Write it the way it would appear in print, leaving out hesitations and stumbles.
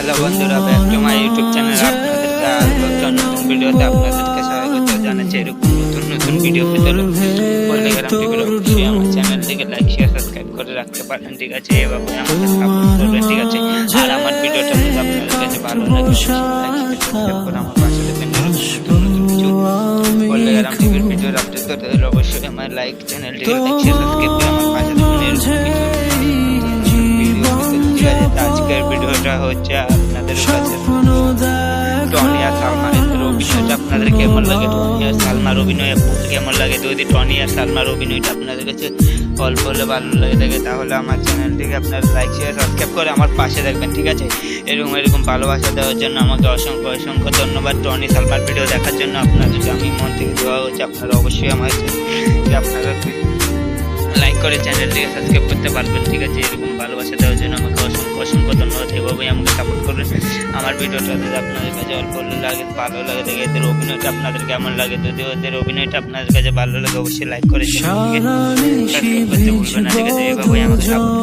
Hello বন্ধুরা, back to my YouTube channel. আপনাদেরকে নতুন নতুন ভিডিওতে আপনাদেরকে স্বাগত জানাচ্ছি। এরকম নতুন নতুন ভিডিও পেতে পল্লীগ্রাম টিভির অবশ্যই আমার চ্যানেলটিকে লাইক শেয়ার সাবস্ক্রাইব করে রাখতে পারেন, ঠিক আছে? এভাবে আমাকে সাপোর্ট করবেন, ঠিক আছে? আর আমার ভিডিওটা যদি আপনাদের কাছে ভালো লাগে লাইক সাবস্ক্রাইব করে আমার পাশে থাকবেন। নতুন নতুন কিছু পল্লীগ্রাম টিভির ভিডিওর আপডেট করতে হলে অবশ্যই আমার চ্যানেলটিকে লাইক শেয়ার সাবস্ক্রাইব করে আমার পাশে থাকবেন। আজকের ভিডিওটা হচ্ছে আপনাদের কাছে টনি আর সালমানের অভিনয়টা আপনাদের কেমন লাগে, টনি আর সালমার অভিনয় কেমন লাগে। যদি টনি আর সালমার অভিনয়টা আপনাদের কাছে অল্প হলে ভালো লাগে থাকে, তাহলে আমার চ্যানেলটিকে আপনারা লাইক শেয়ার সাবস্ক্রাইব করে আমার পাশে থাকবেন, ঠিক আছে? এরকম ভালোবাসা দেওয়ার জন্য আমাকে অসংখ্য অসংখ্য ধন্যবাদ। টনি সালমার ভিডিও দেখার জন্য আপনাদেরকে আমি মন থেকে দেওয়া হচ্ছে। আপনারা অবশ্যই আমার আপনারা লাইক করে চ্যানেলটিকে সাবস্ক্রাইব করতে পারবেন, ঠিক আছে? এরকম ভালোবাসা দেওয়ার জন্য আমাকে অসংখ্য অসংখ্য ধন্যবাদ। এভাবেই আমাকে সাপোর্ট করবেন। আমার ভিডিওটা যদি আপনাদের কাছে অল্প লাগে ভালো লাগে দেখে, এদের অভিনয়টা আপনাদের কেমন লাগে, যদি ওদের অভিনয়টা আপনাদের কাছে ভালো লাগে অবশ্যই লাইক করে সাবস্ক্রাইব করতে ভুলবেন না, ঠিক আছে? এভাবেই আমাকে সাপোর্ট